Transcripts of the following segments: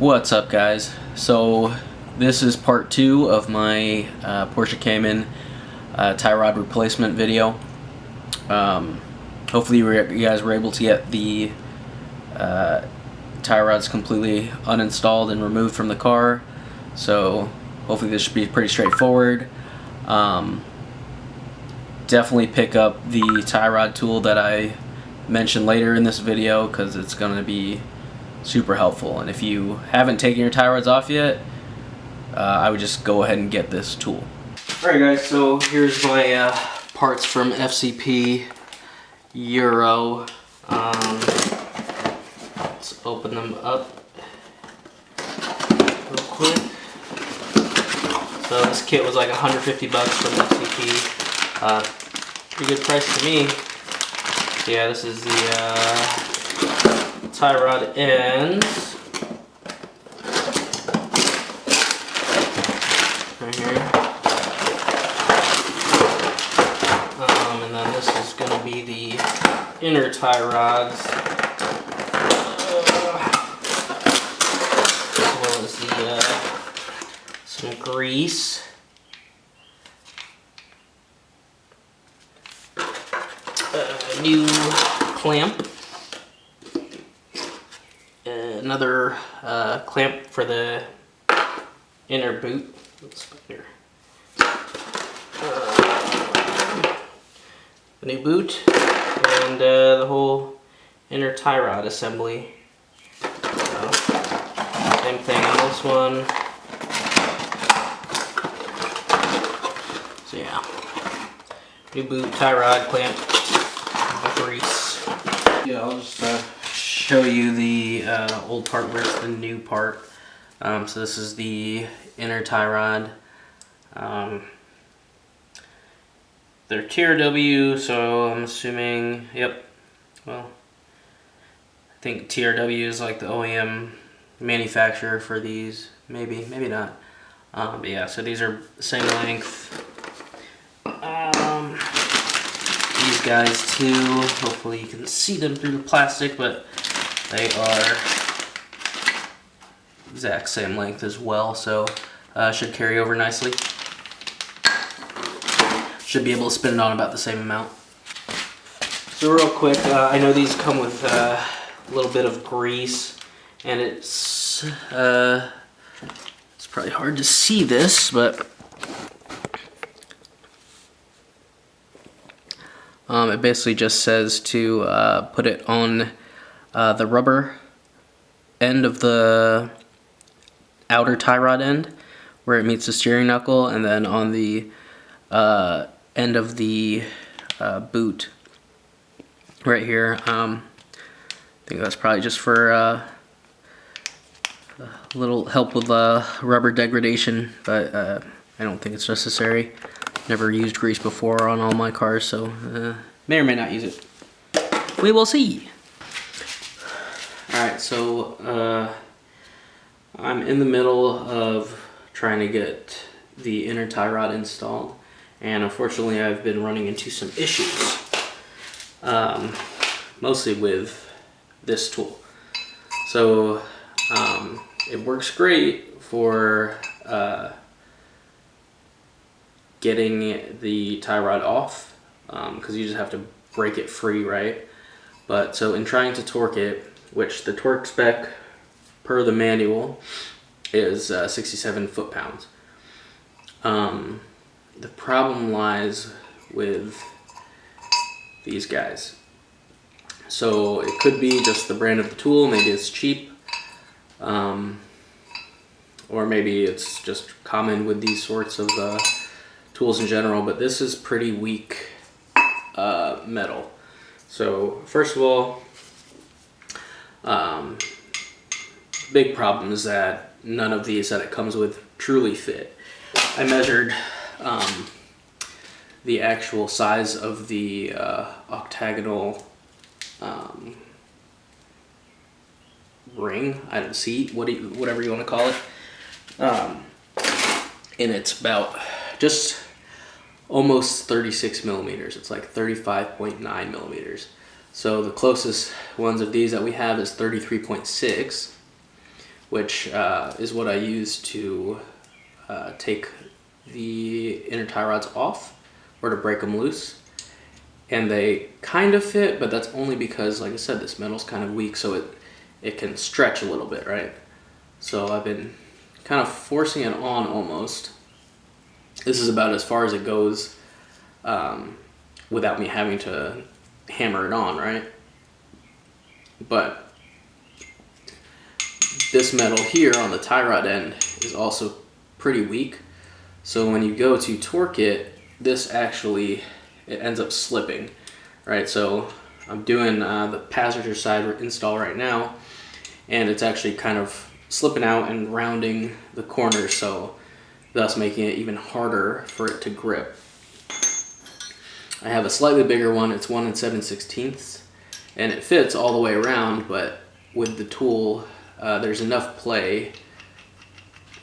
What's up, guys? So this is part 2 of my Porsche Cayman tie rod replacement video. Hopefully you guys were able to get the tie rods completely uninstalled and removed from the car. So hopefully this should be pretty straightforward. Definitely pick up the tie rod tool that I mentioned later in this video, because it's going to be super helpful. And if you haven't taken your tie rods off yet, I would just go ahead and get this tool. Alright guys, so here's my parts from FCP Euro. Let's open them up real quick. So this kit was like 150 bucks from FCP. Pretty good price to me. So yeah, this is the tie rod ends right here, and then this is going to be the inner tie rods, as well as the some grease, new clamp. Another clamp for the inner boot. Let's put here. The new boot and the whole inner tie rod assembly. Same thing on this one. So yeah, new boot, tie rod, clamp, grease. Yeah, I'll just show you the old part versus the new part. So this is the inner tie rod. They're TRW, so I'm assuming, yep, well, I think TRW is like the OEM manufacturer for these, maybe not. But yeah, so these are the same length. These guys too, hopefully you can see them through the plastic, but they are exact same length as well, so should carry over nicely. Should be able to spin it on about the same amount. So real quick, I know these come with a little bit of grease, and it's probably hard to see this, but it basically just says to put it on the rubber end of the outer tie rod end where it meets the steering knuckle, and then on the end of the boot right here. I think that's probably just for a little help with rubber degradation, but I don't think it's necessary. Never used grease before on all my cars, so may or may not use it. We will see. Alright, so I'm in the middle of trying to get the inner tie rod installed, and unfortunately I've been running into some issues, mostly with this tool. So it works great for getting the tie rod off, because you just have to break it free, right? But so in trying to torque it, which the torque spec per the manual is 67 foot-pounds. The problem lies with these guys. So it could be just the brand of the tool, maybe it's cheap, or maybe it's just common with these sorts of tools in general, but this is pretty weak metal. So first of all, big problem is that none of these that it comes with truly fit. I measured the actual size of the octagonal ring, seat, whatever you want to call it, and it's about just almost 36 millimeters. It's like 35.9 millimeters. So the closest ones of these that we have is 33.6, which is what I use to take the inner tie rods off or to break them loose. And they kind of fit, but that's only because, like I said, this metal's kind of weak, so it can stretch a little bit, right? So I've been kind of forcing it on almost. This is about as far as it goes without me having to hammer it on, right? But this metal here on the tie rod end is also pretty weak. So when you go to torque it, this actually, it ends up slipping, right? So I'm doing the passenger side install right now, and it's actually kind of slipping out and rounding the corners, so thus making it even harder for it to grip. I have a slightly bigger one, it's 1 7/16, and it fits all the way around, but with the tool, there's enough play,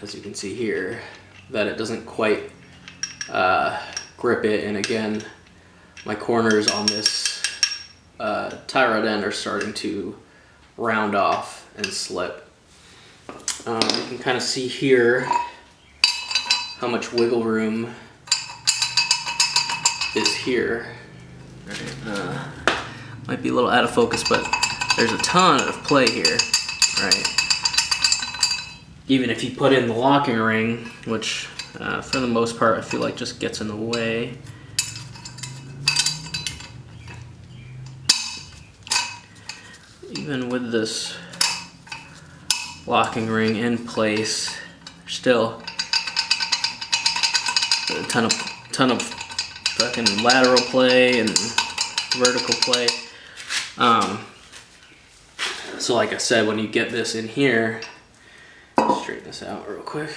as you can see here, that it doesn't quite grip it. And again, my corners on this tie rod end are starting to round off and slip. You can kind of see here how much wiggle room is here. Might be a little out of focus, but there's a ton of play here, right? Even if you put in the locking ring, which for the most part I feel like just gets in the way. Even with this locking ring in place, there's still a ton of fucking lateral play and vertical play. So like I said, when you get this in here, straighten this out real quick.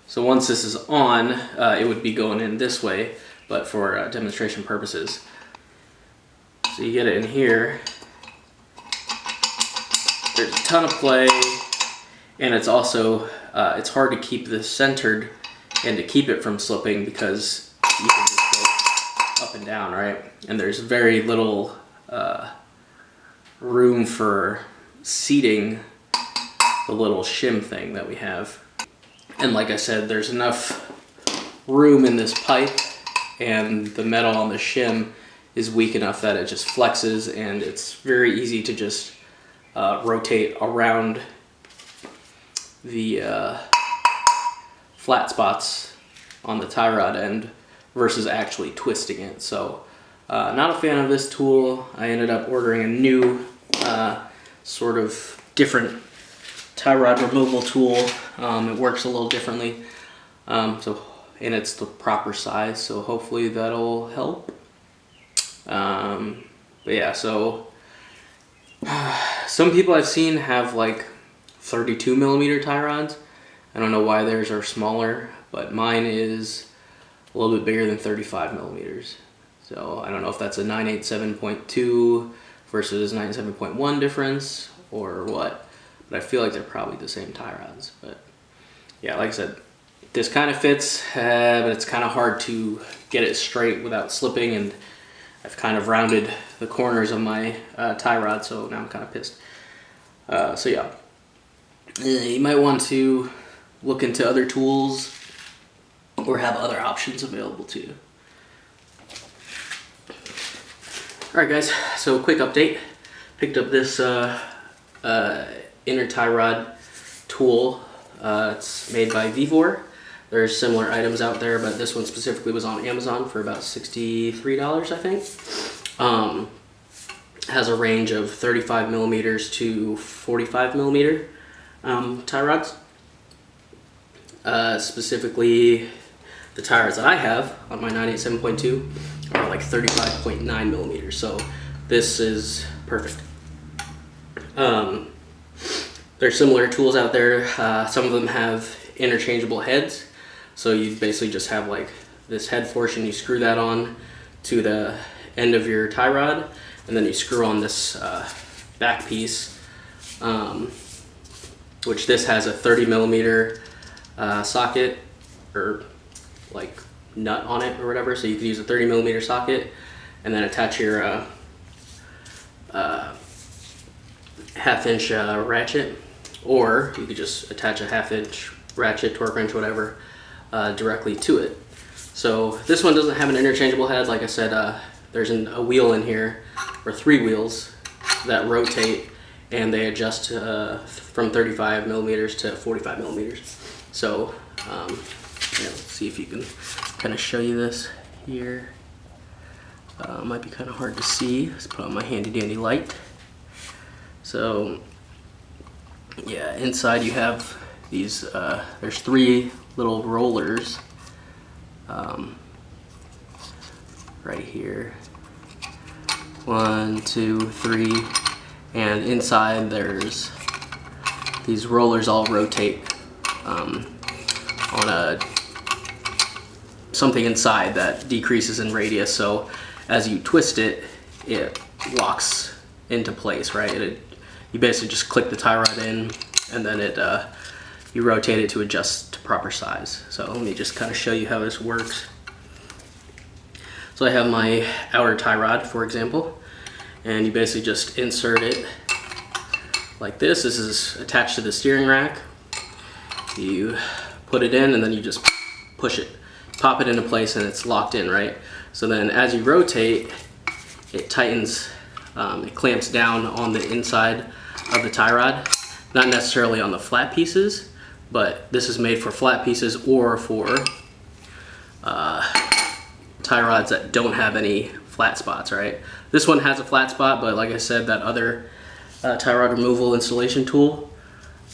So once this is on, it would be going in this way, but for demonstration purposes. So you get it in here, there's a ton of play, and it's also, it's hard to keep this centered and to keep it from slipping because you can just go up and down, right? And there's very little room for seating the little shim thing that we have. And like I said, there's enough room in this pipe, and the metal on the shim is weak enough that it just flexes, and it's very easy to just rotate around the flat spots on the tie rod end versus actually twisting it. So not a fan of this tool. I ended up ordering a new sort of different tie rod removal tool. It works a little differently, and it's the proper size, so hopefully that'll help. But yeah, so some people I've seen have like 32 millimeter tie rods. I don't know why theirs are smaller, but mine is a little bit bigger than 35 millimeters. So I don't know if that's a 987.2 versus 97.1 difference or what, but I feel like they're probably the same tie rods. But yeah, like I said, this kind of fits, but it's kind of hard to get it straight without slipping, and I've kind of rounded the corners of my tie rod, so now I'm kind of pissed. So yeah, you might want to look into other tools or have other options available to you. Alright guys, so quick update. Picked up this inner tie rod tool. It's made by Vivor. There's similar items out there, but this one specifically was on Amazon for about $63, I think. Has a range of 35 millimeters to 45 millimeter tie rods. Specifically, the tie rods that I have on my 987.2 are like 35.9 millimeters, so this is perfect. There's similar tools out there. Some of them have interchangeable heads, so you basically just have like this head portion, you screw that on to the end of your tie rod, and then you screw on this back piece, which this has a 30 millimeter socket or like nut on it or whatever, so you can use a 30 millimeter socket and then attach your 1/2 inch ratchet, or you could just attach a 1/2 inch ratchet, torque wrench, whatever, directly to it. So this one doesn't have an interchangeable head. Like I said, there's a wheel in here, or 3 wheels that rotate, and they adjust from 35 millimeters to 45 millimeters. So yeah, let's see if you can kind of show you this here. Might be kind of hard to see. Let's put on my handy dandy light. So yeah, inside you have these, there's 3 little rollers right here. 1, 2, 3, and inside there's these rollers all rotate on something inside that decreases in radius. So as you twist it, it locks into place, right? You basically just click the tie rod in, and then you rotate it to adjust to proper size. So let me just kind of show you how this works. So I have my outer tie rod, for example, and you basically just insert it like this. This is attached to the steering rack. You put it in, and then you just push it, pop it into place, and it's locked in, right? So then as you rotate, it tightens, it clamps down on the inside of the tie rod. Not necessarily on the flat pieces, but this is made for flat pieces or for tie rods that don't have any flat spots, right? This one has a flat spot, but like I said, that other tie rod removal installation tool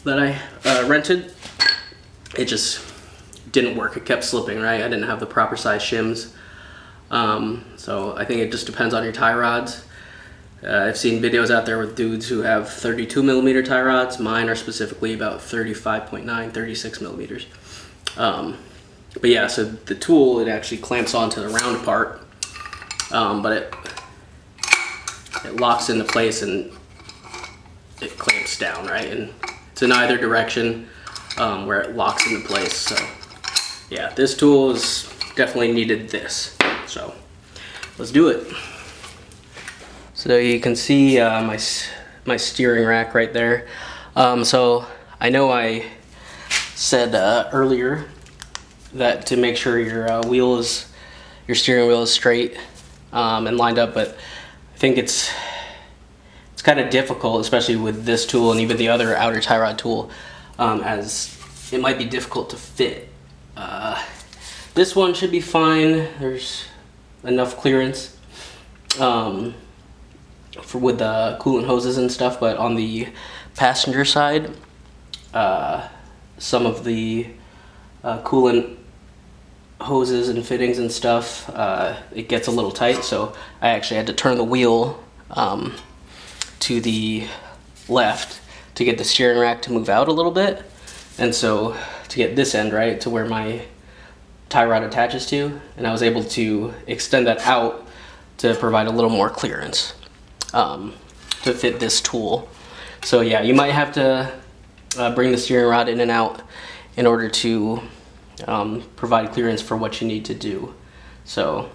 that I rented, it just didn't work. It kept slipping, right? I didn't have the proper size shims. So I think it just depends on your tie rods. I've seen videos out there with dudes who have 32 millimeter tie rods. Mine are specifically about 35.9, 36 millimeters. But yeah, so the tool, it actually clamps onto the round part, but it locks into place and it clamps down, right? And it's in either direction where it locks into place. So yeah, this tool is definitely needed this. So let's do it. So you can see my steering rack right there. So I know I said earlier that to make sure your steering wheel is straight and lined up, but I think it's kind of difficult, especially with this tool and even the other outer tie rod tool, as it might be difficult to fit. This one should be fine. There's enough clearance with the coolant hoses and stuff, but on the passenger side, some of the coolant hoses and fittings and stuff, it gets a little tight, so I actually had to turn the wheel to the left to get the steering rack to move out a little bit, and so to get this end right to where my tie rod attaches to, and I was able to extend that out to provide a little more clearance to fit this tool. So yeah, you might have to bring the steering rod in and out in order to provide clearance for what you need to do. So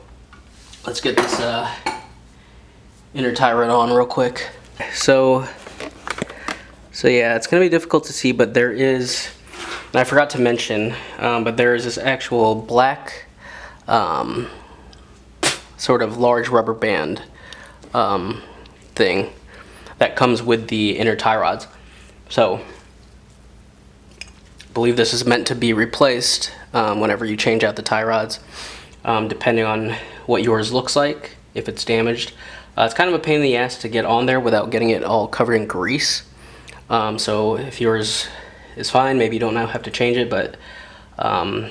let's get this inner tie rod on real quick. So yeah, it's gonna be difficult to see, but there is, and I forgot to mention, but there is this actual black sort of large rubber band thing that comes with the inner tie rods. So I believe this is meant to be replaced whenever you change out the tie rods, depending on what yours looks like, if it's damaged. It's kind of a pain in the ass to get on there without getting it all covered in grease. So if yours is fine, maybe you don't now have to change it, but I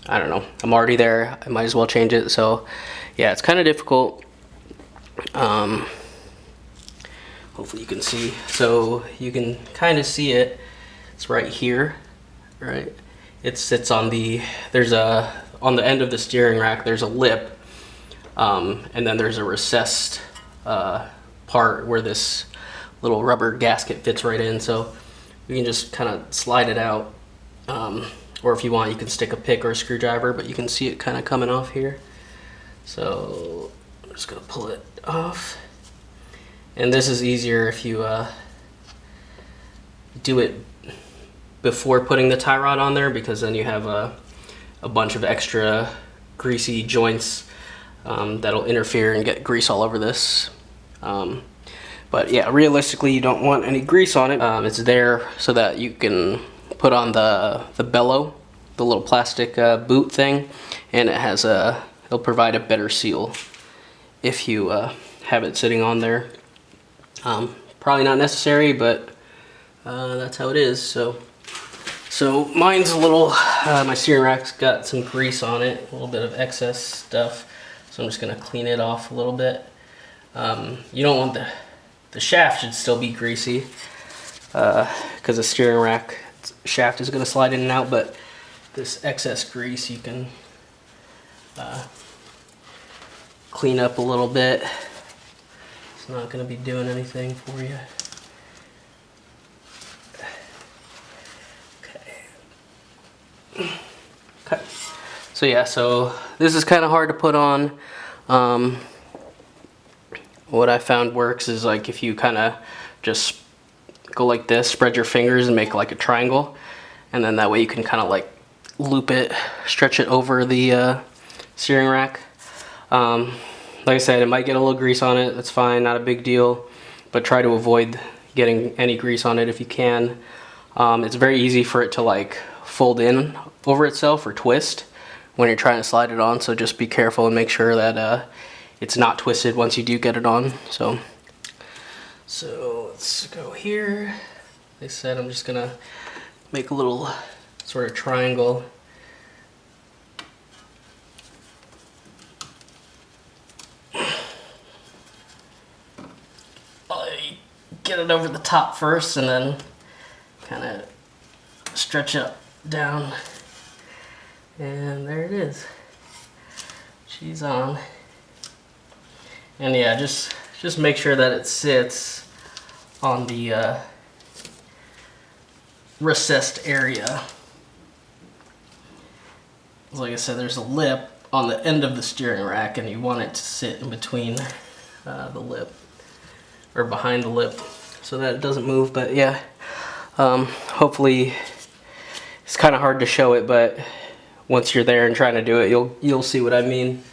don't know, I'm already there, I might as well change it. So yeah, it's kind of difficult. Hopefully you can see. So you can kind of see it. It's right here, right? It sits on the, on the end of the steering rack, there's a lip, and then there's a recessed part where this little rubber gasket fits right in. So you can just kind of slide it out, or if you want, you can stick a pick or a screwdriver, but you can see it kind of coming off here. So I'm just gonna pull it off. And this is easier if you do it before putting the tie rod on there, because then you have a bunch of extra greasy joints that'll interfere and get grease all over this. But yeah, realistically, you don't want any grease on it. It's there so that you can put on the bellow, the little plastic boot thing, and it'll provide a better seal if you have it sitting on there. Probably not necessary, but that's how it is. So mine's a little, my steering rack's got some grease on it, a little bit of excess stuff. So I'm just gonna clean it off a little bit. You don't want the shaft should still be greasy, because the steering rack shaft is gonna slide in and out, but this excess grease you can clean up a little bit. It's not gonna be doing anything for you. Okay. So yeah, so this is kind of hard to put on. What I found works is like if you kind of just go like this, spread your fingers and make like a triangle, and then that way you can kind of like loop it, stretch it over the steering rack. Like I said, it might get a little grease on it. That's fine, not a big deal, but try to avoid getting any grease on it if you can. It's very easy for it to like fold in over itself or twist when you're trying to slide it on, so just be careful and make sure that it's not twisted once you do get it on. So let's go here. Like I said, I'm just gonna make a little sort of triangle. I get it over the top first and then kind of stretch it down, and there it is. She's on. And yeah, just make sure that it sits on the recessed area. Like I said, there's a lip on the end of the steering rack, and you want it to sit in between the lip, or behind the lip, so that it doesn't move. But yeah, hopefully it's kind of hard to show it, but once you're there and trying to do it, you'll see what I mean.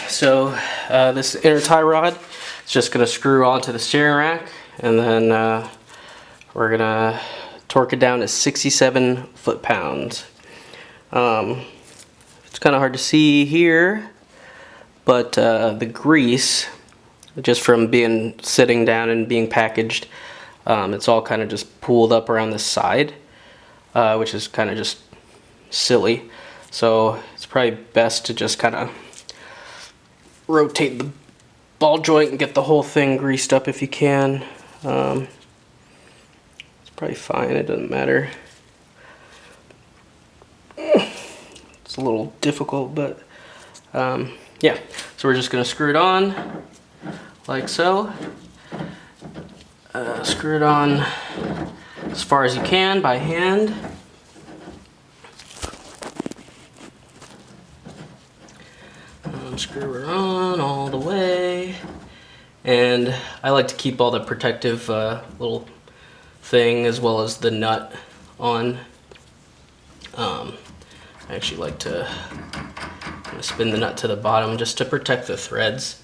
So this inner tie rod is just going to screw onto the steering rack, and then we're going to torque it down to 67 foot-pounds. It's kind of hard to see here, but the grease, just from sitting down and being packaged, it's all kind of just pooled up around the side, which is kind of just silly. So it's probably best to just kind of rotate the ball joint and get the whole thing greased up if you can. It's probably fine, it doesn't matter. It's a little difficult, but yeah. So we're just gonna screw it on like so. Screw it on as far as you can by hand. Screw it on all the way, and I like to keep all the protective little thing as well as the nut on. I actually like to spin the nut to the bottom just to protect the threads,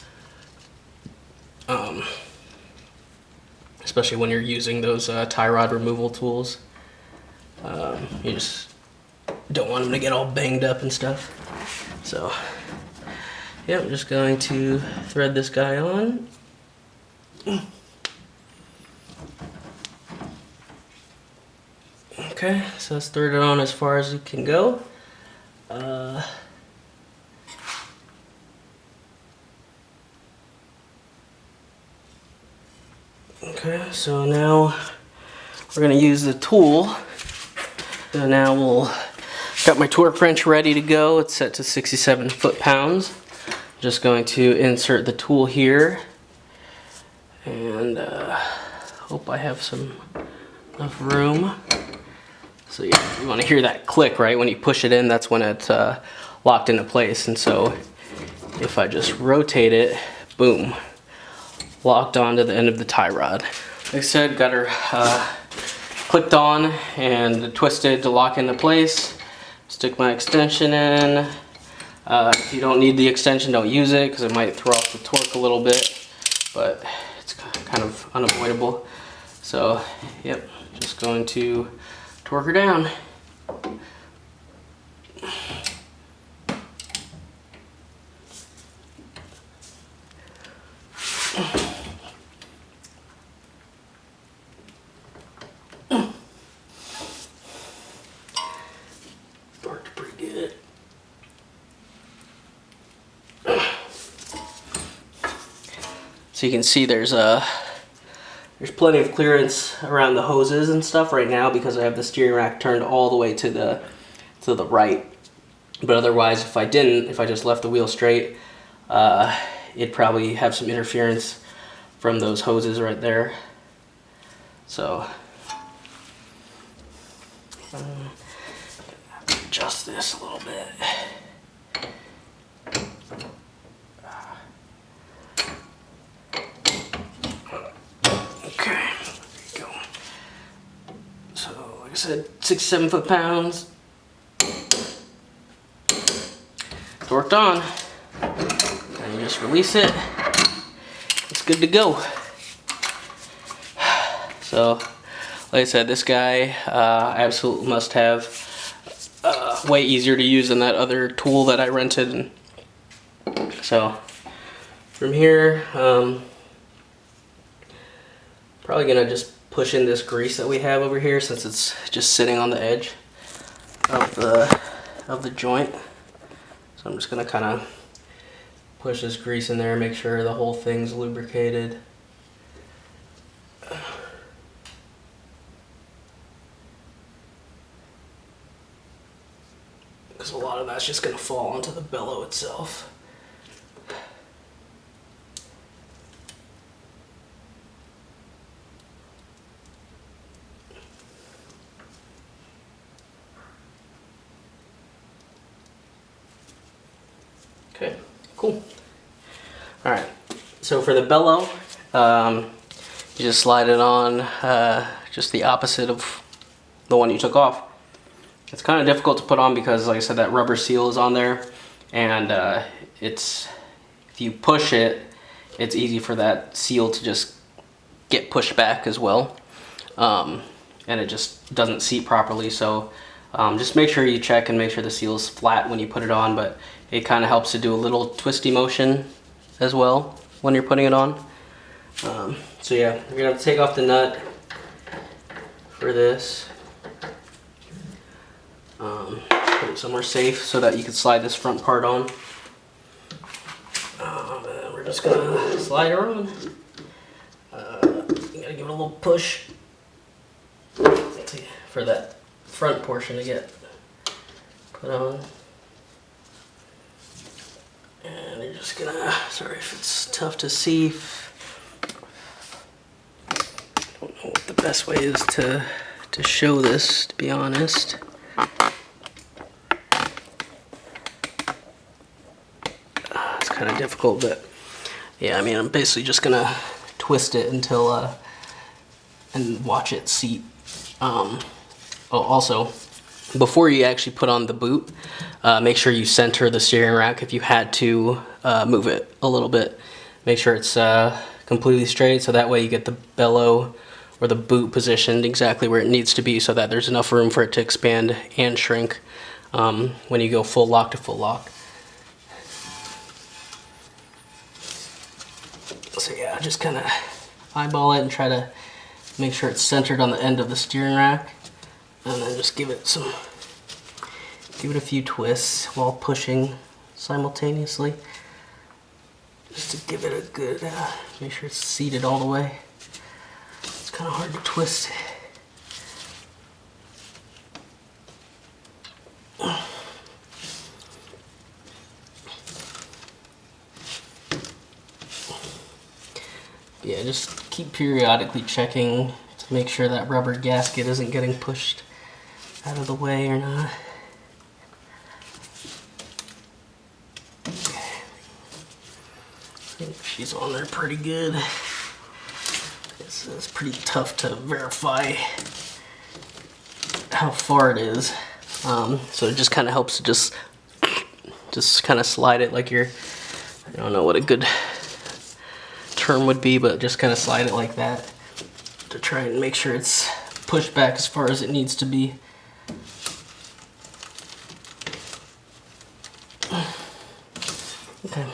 especially when you're using those tie rod removal tools. You just don't want them to get all banged up and stuff. So yeah, I'm just going to thread this guy on. Okay, so let's thread it on as far as it can go. Okay, so now we're gonna use the tool. So now got my torque wrench ready to go. It's set to 67 foot-pounds. Just going to insert the tool here, and hope I have enough room. So yeah, you want to hear that click, right? When you push it in, that's when it's locked into place. And so if I just rotate it, boom, locked onto the end of the tie rod. Like I said, got her clicked on and twisted to lock into place. Stick my extension in. If you don't need the extension, don't use it because it might throw off the torque a little bit, but it's kind of unavoidable. So, yep, just going to torque her down. Torqued pretty good. So you can see there's plenty of clearance around the hoses and stuff right now because I have the steering rack turned all the way to the right. But otherwise, if I just left the wheel straight, it'd probably have some interference from those hoses right there. So adjust this a little bit. Okay, there you go. So, like I said, 6-7 foot-pounds. Torqued on. And you just release it. It's good to go. So, like I said, this guy absolutely must have. Way easier to use than that other tool that I rented. So, from here, probably gonna just push in this grease that we have over here since it's just sitting on the edge of the joint. So I'm just gonna kind of push this grease in there, make sure the whole thing's lubricated. Because a lot of that's just gonna fall onto the bellow itself. Okay, cool. All right, so for the bellow, you just slide it on just the opposite of the one you took off. It's kind of difficult to put on because, like I said, that rubber seal is on there, and if you push it, it's easy for that seal to just get pushed back as well, and it just doesn't seat properly. So just make sure you check and make sure the seal is flat when you put it on, but it kind of helps to do a little twisty motion as well when you're putting it on. So yeah, you're gonna have to take off the nut for this. Put it somewhere safe so that you can slide this front part on. And we're just gonna slide her on. You gotta give it a little push for that front portion to get put on. And you're just gonna, sorry if it's tough to see. I don't know what the best way is to show this, to be honest. It's kind of difficult, but yeah, I mean, I'm basically just gonna twist it until, and watch it seat. Oh, also, before you actually put on the boot, make sure you center the steering rack if you had to move it a little bit. Make sure it's completely straight, so that way you get the bellow or the boot positioned exactly where it needs to be so that there's enough room for it to expand and shrink when you go full lock to full lock. So yeah, just kind of eyeball it and try to make sure it's centered on the end of the steering rack, and then just give it a few twists while pushing simultaneously, just to give it a good, make sure it's seated all the way. It's kind of hard to twist. Yeah, just keep periodically checking to make sure that rubber gasket isn't getting pushed out of the way or not. I think she's on there pretty good. It's pretty tough to verify how far it is. So it just kind of helps to just kind of slide it like you're, I don't know what a good term would be, but just kind of slide it like that to try and make sure it's pushed back as far as it needs to be. Okay, I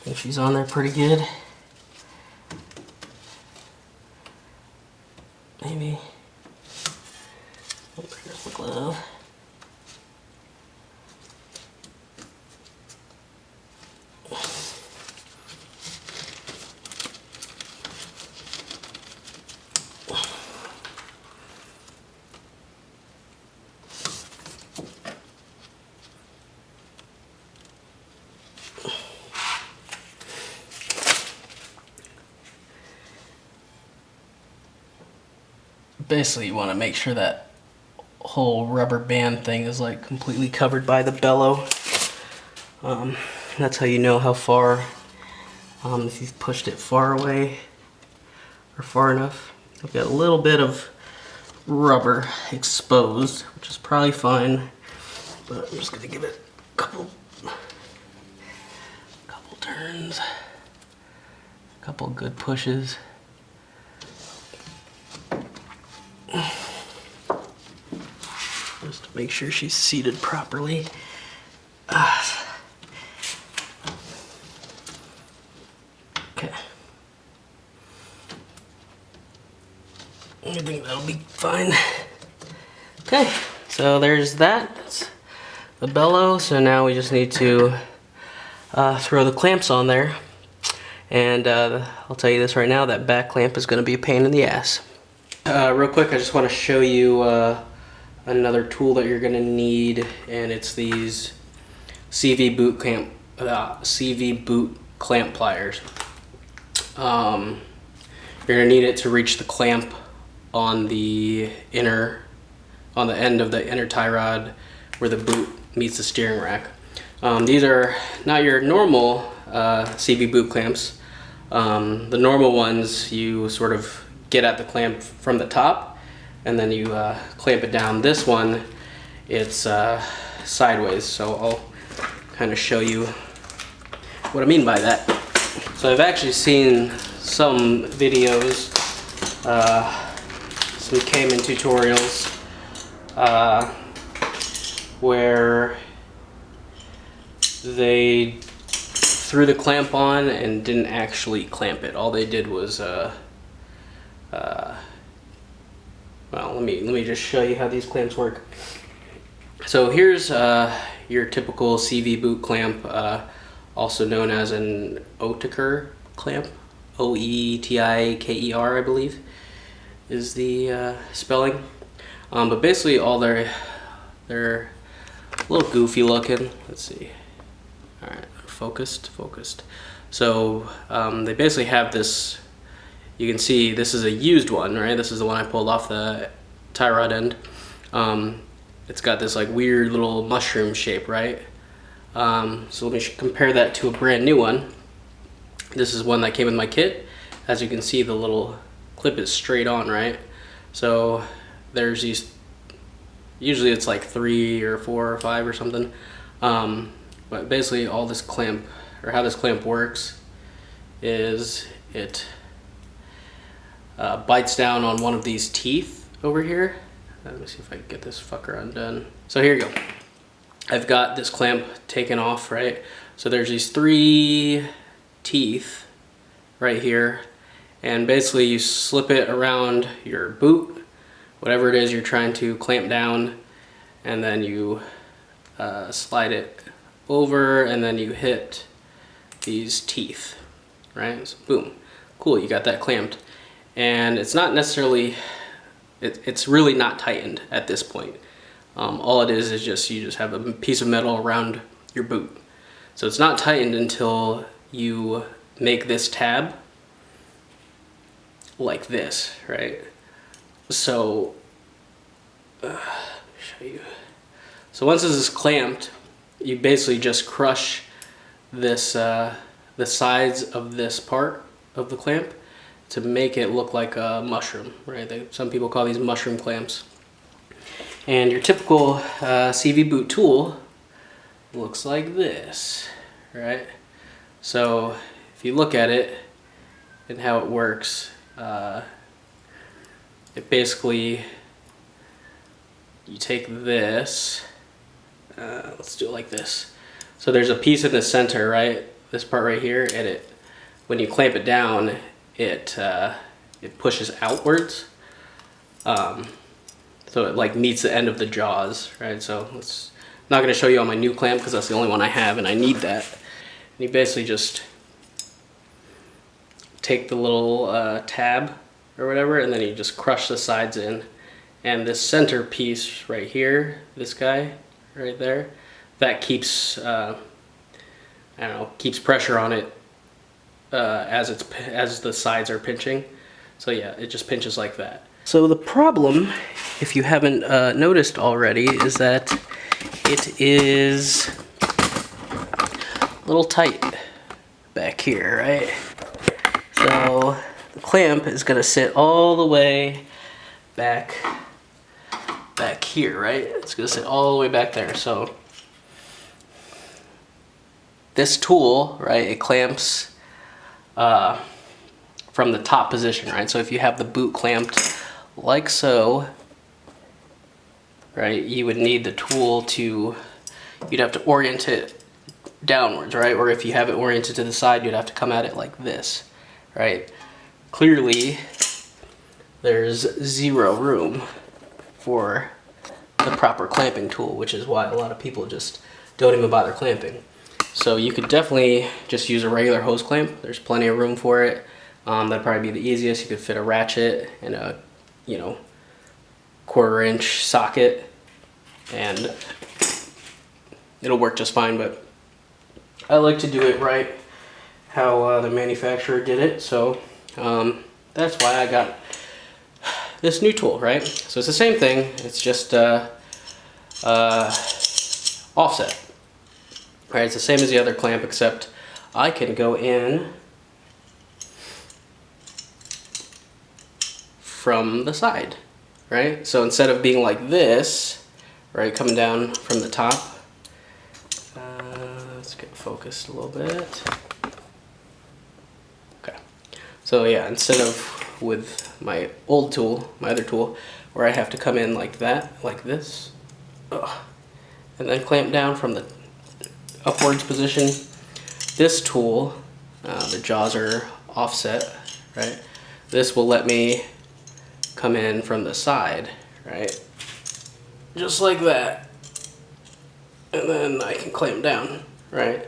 think she's on there pretty good. Maybe. Oh, there's the glove. Basically, you want to make sure that whole rubber band thing is like completely covered by the bellow. That's how you know how far, if you've pushed it far away or far enough. I've got a little bit of rubber exposed, which is probably fine, but I'm just going to give it a couple turns, a couple good pushes. Just to make sure she's seated properly. Okay. I think that'll be fine. Okay, so there's that. That's the bellow. So now we just need to throw the clamps on there. And I'll tell you this right now, that back clamp is going to be a pain in the ass. Real quick, I just want to show you another tool that you're going to need, and it's these CV boot clamp pliers. You're going to need it to reach the clamp on the end of the inner tie rod where the boot meets the steering rack. These are not your normal CV boot clamps. The normal ones, you sort of get at the clamp from the top and then you clamp it down. This one, it's sideways, so I'll kind of show you what I mean by that. So I've actually seen some videos, some Cayman tutorials, where they threw the clamp on and didn't actually clamp it. All they did was well, let me just show you how these clamps work. So here's your typical CV boot clamp, also known as an oetiker clamp. O-E-T-I-K-E-R, I believe, is the spelling. But basically, all they're a little goofy looking. Let's see. All right, focused. So they basically have this. You can see this is a used one, right? This is the one I pulled off the tie rod end. It's got this like weird little mushroom shape, right? So let me compare that to a brand new one. This is one that came with my kit. As you can see, the little clip is straight on, right? So there's these, usually it's like 3 or 4 or 5 or something. But basically all this clamp, or how this clamp works, is it bites down on one of these teeth over here. Let me see if I can get this fucker undone. So here you go. I've got this clamp taken off, right? So there's these 3 teeth right here, and basically you slip it around your boot, whatever it is you're trying to clamp down, and then you slide it over, and then you hit these teeth, right? So boom, cool, you got that clamped. And it's not necessarily, it's really not tightened at this point. All it is just, you just have a piece of metal around your boot. So it's not tightened until you make this tab like this, right? So show you. So once this is clamped, you basically just crush this the sides of this part of the clamp to make it look like a mushroom, right? Some people call these mushroom clamps. And your typical CV boot tool looks like this, right? So if you look at it and how it works, it basically, you take this, let's do it like this. So there's a piece in the center, right? This part right here, and when you clamp it down, it pushes outwards. So it like meets the end of the jaws, right? So I'm not going to show you on my new clamp because that's the only one I have and I need that. And you basically just take the little tab or whatever, and then you just crush the sides in. And this center piece right here, this guy right there, that keeps keeps pressure on it as the sides are pinching. So yeah, it just pinches like that. So the problem, if you haven't noticed already, is that it is a little tight back here, right? So the clamp is gonna sit all the way back here, right? It's gonna sit all the way back there. So this tool, right, it clamps from the top position, right? So if you have the boot clamped like so, right, you would need the tool you'd have to orient it downwards, right? Or if you have it oriented to the side, you'd have to come at it like this, right? Clearly, there's zero room for the proper clamping tool, which is why a lot of people just don't even bother clamping. So you could definitely just use a regular hose clamp. There's plenty of room for it. That'd probably be the easiest. You could fit a ratchet and a, 1/4-inch socket, and it'll work just fine. But I like to do it right how the manufacturer did it. So that's why I got this new tool, right? So it's the same thing. It's just offset. Right, it's the same as the other clamp, except I can go in from the side, right? So instead of being like this, right, coming down from the top, let's get focused a little bit. Okay, so yeah, instead of with my old tool, my other tool, where I have to come in like that, like this, and then clamp down from the upwards position. This tool, the jaws are offset, right? This will let me come in from the side, right? Just like that. And then I can clamp down, right?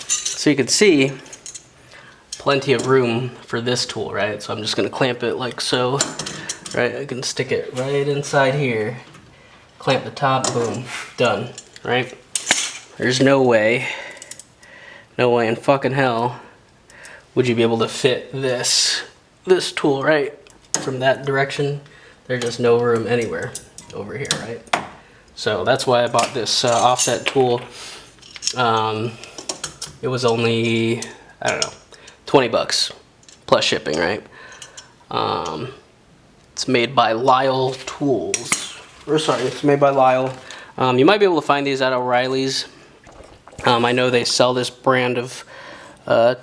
So you can see plenty of room for this tool, right? So I'm just gonna clamp it like so, right? I can stick it right inside here, clamp the top, boom, done, right? There's no way in fucking hell would you be able to fit this tool, right, from that direction. There's just no room anywhere over here, right? So that's why I bought this offset tool. It was only, I don't know, 20 bucks plus shipping, right? It's made by Lyle Tools. It's made by Lyle. You might be able to find these at O'Reilly's. I know they sell this brand of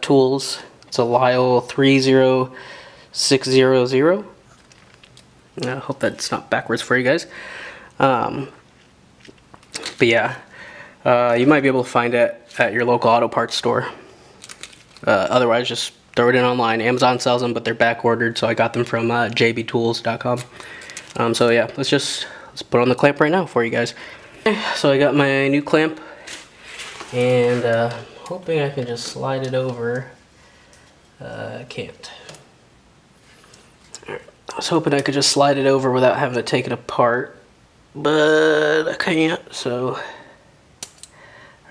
tools. It's a Lyle 30600. I hope that's not backwards for you guys. But yeah, you might be able to find it at your local auto parts store. Otherwise, just throw it in online. Amazon sells them, but they're back ordered, so I got them from jbtools.com. So yeah, let's put on the clamp right now for you guys. So I got my new clamp, and hoping I can just slide it over. I can't. I was hoping I could just slide it over without having to take it apart, but I can't. So,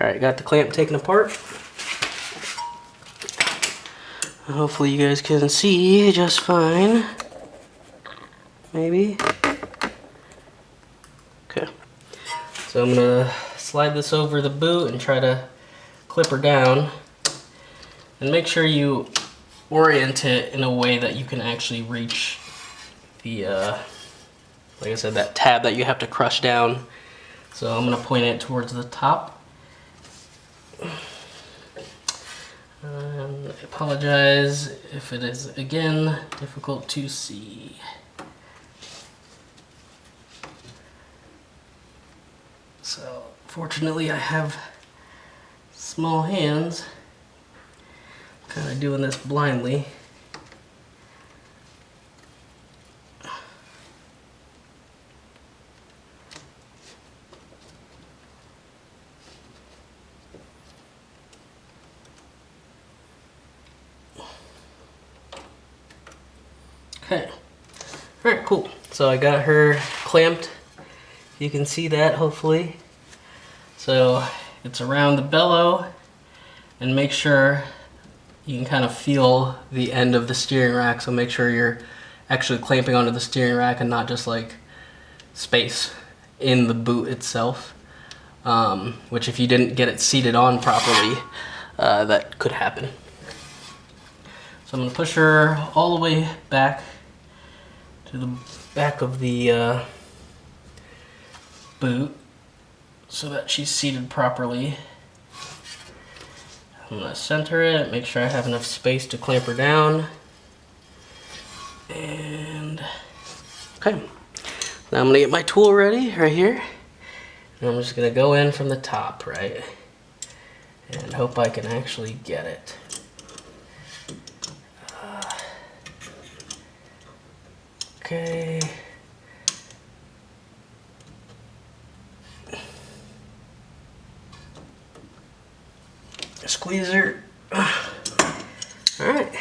alright, got the clamp taken apart. Hopefully you guys can see just fine. Maybe. So I'm gonna slide this over the boot and try to clip her down. And make sure you orient it in a way that you can actually reach the, like I said, that tab that you have to crush down. So I'm gonna point it towards the top. I apologize if it is, again, difficult to see. So, fortunately I have small hands. Kind of doing this blindly. Okay. Alright, cool. So I got her clamped. You can see that, hopefully. So it's around the bellow, and make sure you can kind of feel the end of the steering rack, so make sure you're actually clamping onto the steering rack and not just like space in the boot itself, which if you didn't get it seated on properly, that could happen. So I'm going to push her all the way back to the back of the boot so that she's seated properly. I'm going to center it, make sure I have enough space to clamp her down. And okay, now I'm going to get my tool ready right here. And I'm just going to go in from the top, right? And hope I can actually get it. Okay. Squeezer. Alright.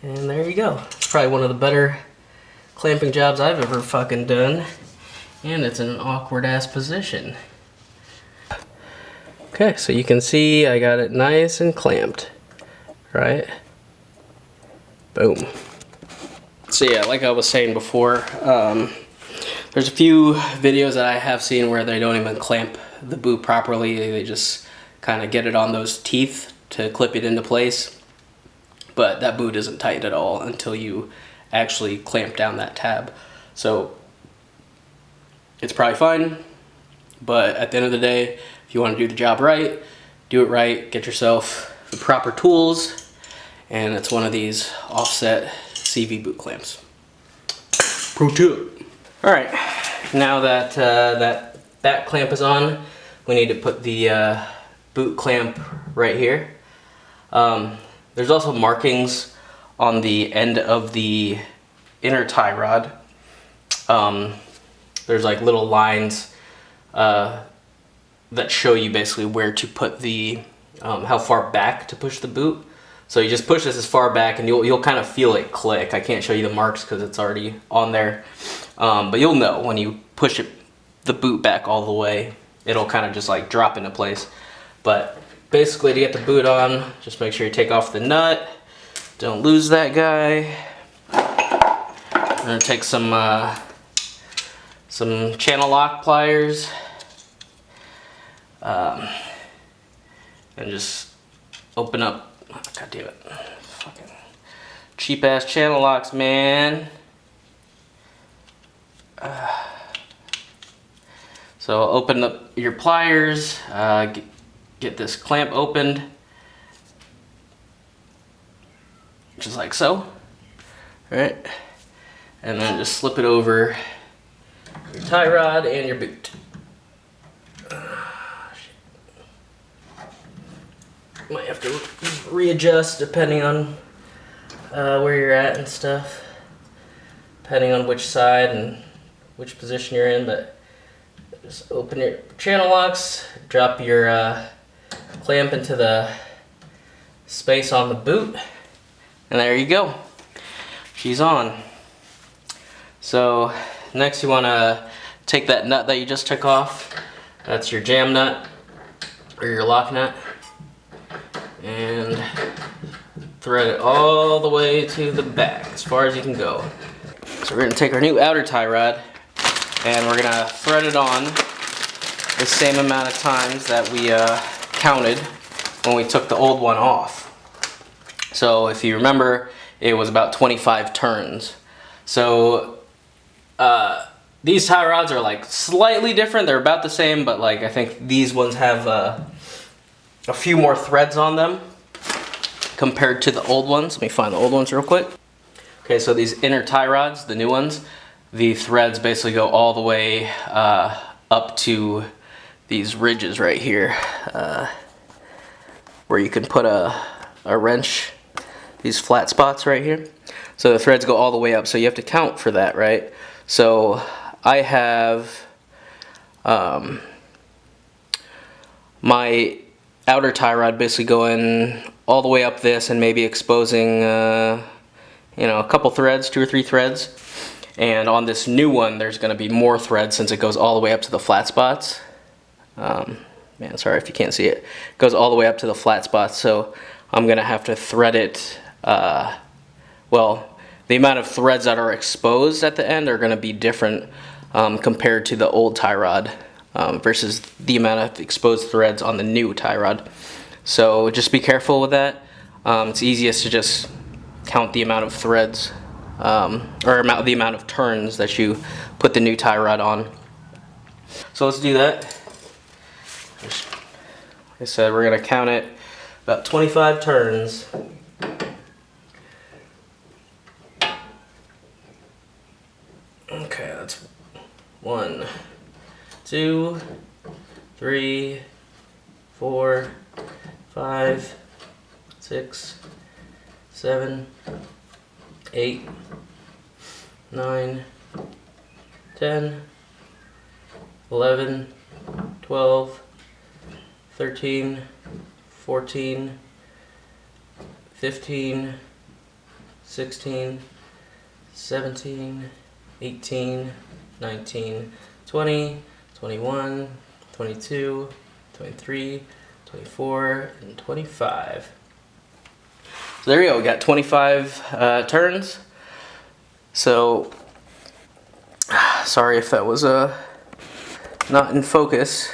And there you go. It's probably one of the better clamping jobs I've ever fucking done. And it's in an awkward ass position. Okay, so you can see I got it nice and clamped. Right? Boom. So yeah, like I was saying before, there's a few videos that I have seen where they don't even clamp the boot properly. They just kind of get it on those teeth to clip it into place. But that boot isn't tight at all until you actually clamp down that tab. So it's probably fine, but at the end of the day, if you want to do the job right, do it right, get yourself the proper tools, and it's one of these offset CV boot clamps. Pro tip. All right, now that that back clamp is on, we need to put the boot clamp right here. There's also markings on the end of the inner tie rod. There's like little lines that show you basically where to put the, how far back to push the boot. So you just push this as far back and you'll kind of feel it click. I can't show you the marks because it's already on there. But you'll know when you push it, the boot back all the way, it'll kind of just like drop into place. But basically to get the boot on, just make sure you take off the nut. Don't lose that guy. I'm gonna take some channel lock pliers. And just open up. Oh, God damn it. Fucking cheap ass channel locks, man. So open up your pliers, get this clamp opened, just like so. All right, and then just slip it over your tie rod and your boot. Might have to readjust depending on where you're at and stuff, depending on which side and which position you're in, but just open your channel locks, drop your clamp into the space on the boot, and there you go. She's on. So next you want to take that nut that you just took off. That's your jam nut or your lock nut, and thread it all the way to the back as far as you can go. So we're going to take our new outer tie rod and we're going to thread it on the same amount of times that we counted when we took the old one off. So if you remember, it was about 25 turns. So these tie rods are like slightly different. They're about the same, but like I think these ones have a few more threads on them compared to the old ones. Let me find the old ones real quick. Okay, so these inner tie rods, the new ones, the threads basically go all the way up to these ridges right here, where you can put a wrench, these flat spots right here. So the threads go all the way up, so you have to count for that, right? So I have my outer tie rod basically going all the way up this and maybe exposing you know, a couple threads, 2 or 3 threads. And on this new one, there's going to be more threads since it goes all the way up to the flat spots. Man, sorry if you can't see it. It goes all the way up to the flat spots, so I'm going to have to thread it. Well, the amount of threads that are exposed at the end are going to be different compared to the old tie rod versus the amount of exposed threads on the new tie rod. So just be careful with that. It's easiest to just count the amount of threads or the amount of turns that you put the new tie rod on. So let's do that. Like I said, we're going to count it about 25 turns. Okay, that's 1, 2, 3, 4, 5, 6, 7, 8, 9, 10, 11, 12, 13, 14, 15, 16, 17, 18, 19, 20, 21, 22, 23, 24, and 25. So there you go, we got 25 turns. So, sorry if that was not in focus,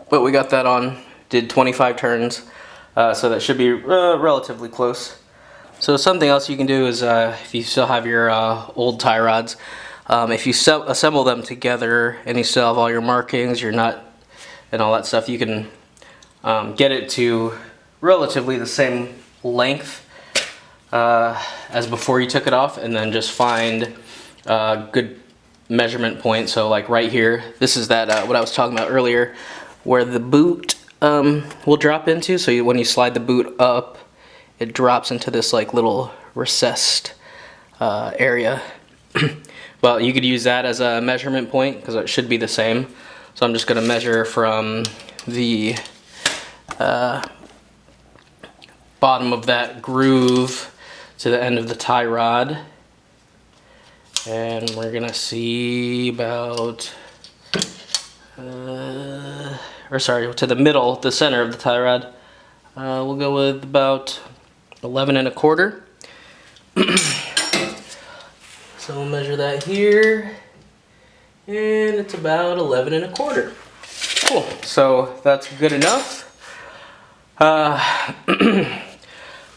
but we got that on, did 25 turns, so that should be relatively close. So something else you can do is, if you still have your old tie rods, if you assemble them together and you still have all your markings, your nut, and all that stuff, you can get it to relatively the same length as before you took it off, and then just find a good measurement point. So like right here, this is that what I was talking about earlier, where the boot will drop into. So when you slide the boot up, it drops into this like little recessed area. Well, you could use that as a measurement point because it should be the same. So I'm just going to measure from the bottom of that groove to the end of the tie rod, and we're gonna see about to the middle, the center of the tie rod. We'll go with about 11 1/4. So we'll measure that here, and it's about 11 1/4. Cool, so that's good enough.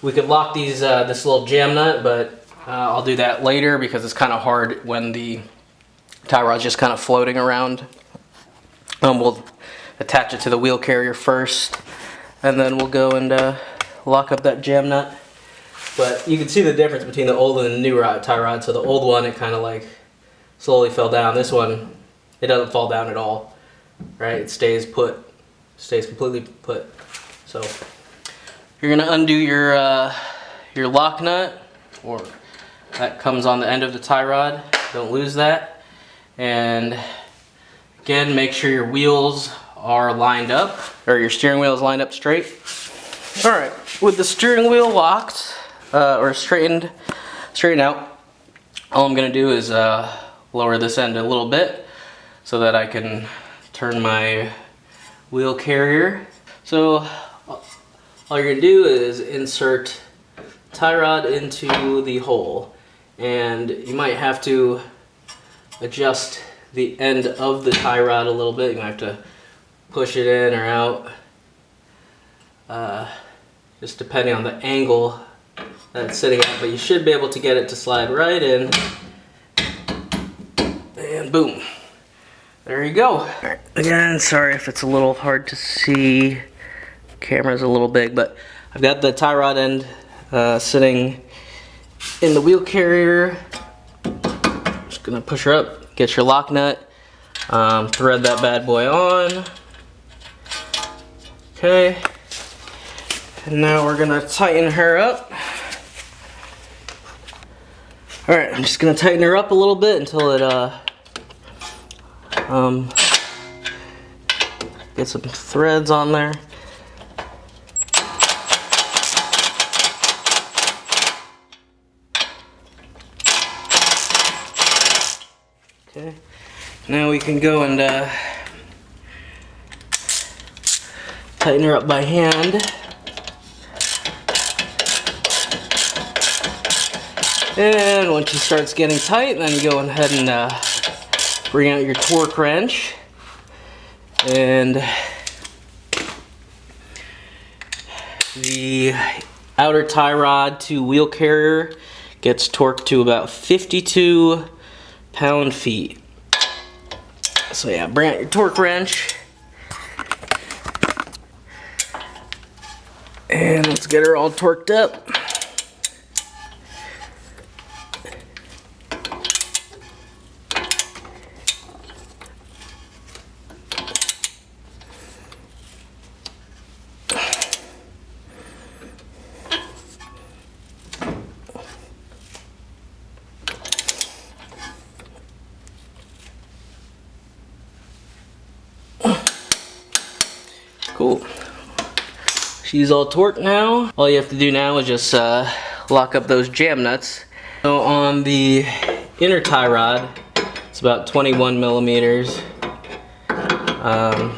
We could lock these this little jam nut, but I'll do that later because it's kind of hard when the tie rod's just kind of floating around. We'll attach it to the wheel carrier first, and then we'll go and lock up that jam nut. But you can see the difference between the old and the new tie rod. So the old one, it kind of like slowly fell down. This one, it doesn't fall down at all, right? It stays put, stays completely put. So you're gonna undo your lock nut, or that comes on the end of the tie rod. Don't lose that. And again, make sure your wheels are lined up, or your steering wheel is lined up straight. All right, with the steering wheel locked or straightened out, all I'm gonna do is lower this end a little bit so that I can turn my wheel carrier. So all you're gonna do is insert tie rod into the hole, and you might have to adjust the end of the tie rod a little bit. You might have to push it in or out, just depending on the angle that it's sitting at, but you should be able to get it to slide right in, and boom, there you go. All right. Again, sorry if it's a little hard to see, camera's a little big, but I've got the tie rod end sitting in the wheel carrier. Just gonna push her up, get your lock nut, thread that bad boy on. Okay, and now we're gonna tighten her up. All right, I'm just gonna tighten her up a little bit until it get some threads on there. Okay, now we can go and tighten her up by hand. And once she starts getting tight, then you go ahead and bring out your torque wrench. And the outer tie rod to wheel carrier gets torqued to about 52 pound-feet. So yeah, bring out your torque wrench. And let's get her all torqued up. Cool. She's all torqued now. All you have to do now is just lock up those jam nuts. So on the inner tie rod, it's about 21 millimeters. And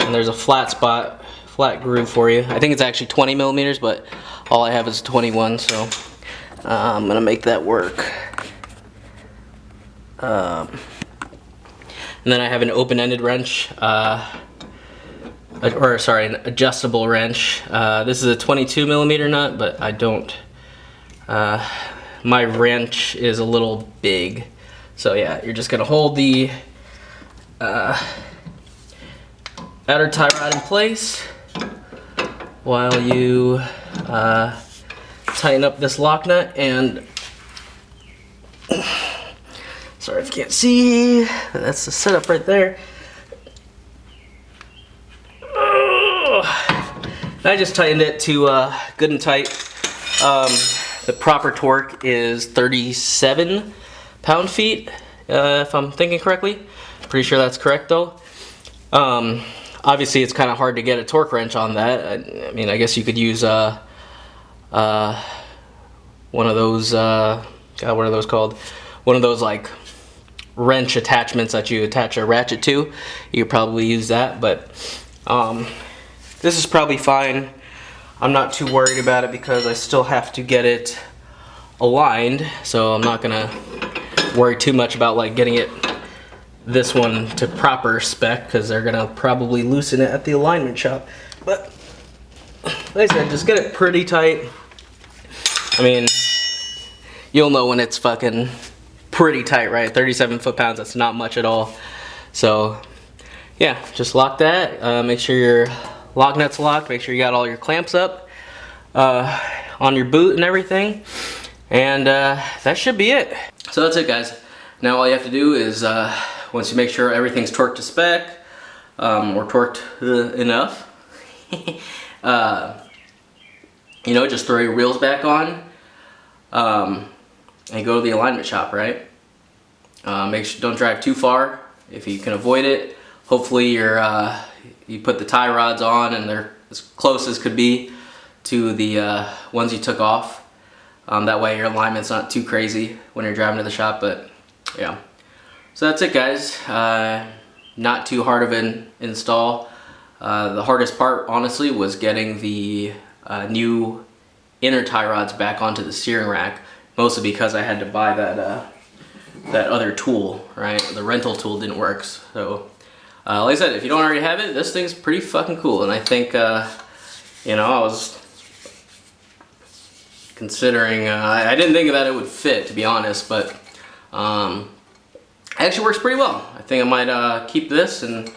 there's a flat spot, flat groove for you. I think it's actually 20 millimeters, but all I have is 21, so I'm gonna make that work. And then I have an open-ended wrench, or sorry, an adjustable wrench. This is a 22 millimeter nut, but I don't, my wrench is a little big. So yeah, you're just gonna hold the outer tie rod in place while you tighten up this lock nut. And sorry if you can't see, but that's the setup right there. I just tightened it to good and tight. The proper torque is 37 pound-feet, if I'm thinking correctly. Pretty sure that's correct though. Obviously it's kind of hard to get a torque wrench on that. I mean, I guess you could use one of those, God, what are those called? One of those like wrench attachments that you attach a ratchet to. You could probably use that, but this is probably fine. I'm not too worried about it because I still have to get it aligned, so I'm not gonna worry too much about like getting it, this one, to proper spec, because they're gonna probably loosen it at the alignment shop. But like I said, just get it pretty tight. I mean, you'll know when it's fucking pretty tight, right? 37 foot-pounds, that's not much at all. So yeah, just lock that. Make sure your lock nut's locked. Make sure you got all your clamps up on your boot and everything. And that should be it. So that's it, guys. Now all you have to do is, once you make sure everything's torqued to spec, or torqued enough, you know, just throw your wheels back on and go to the alignment shop, right? Make sure don't drive too far if you can avoid it. Hopefully you put the tie rods on and they're as close as could be to the ones you took off. That way your alignment's not too crazy when you're driving to the shop. But yeah, so that's it, guys. Not too hard of an install. The hardest part, honestly, was getting the new inner tie rods back onto the steering rack, mostly because I had to buy that that other tool, right? The rental tool didn't work. So, like I said, if you don't already have it, this thing's pretty fucking cool. And I think, you know, I was considering, I didn't think that it would fit, to be honest, but it actually works pretty well. I think I might keep this, and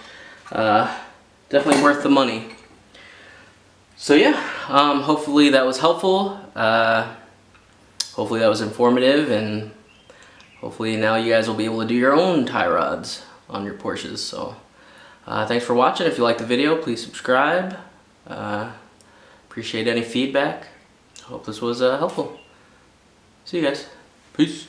definitely worth the money. So yeah, hopefully that was helpful. Hopefully that was informative, and hopefully now you guys will be able to do your own tie rods on your Porsches. So thanks for watching. If you liked the video, please subscribe. Appreciate any feedback. Hope this was helpful. See you guys. Peace.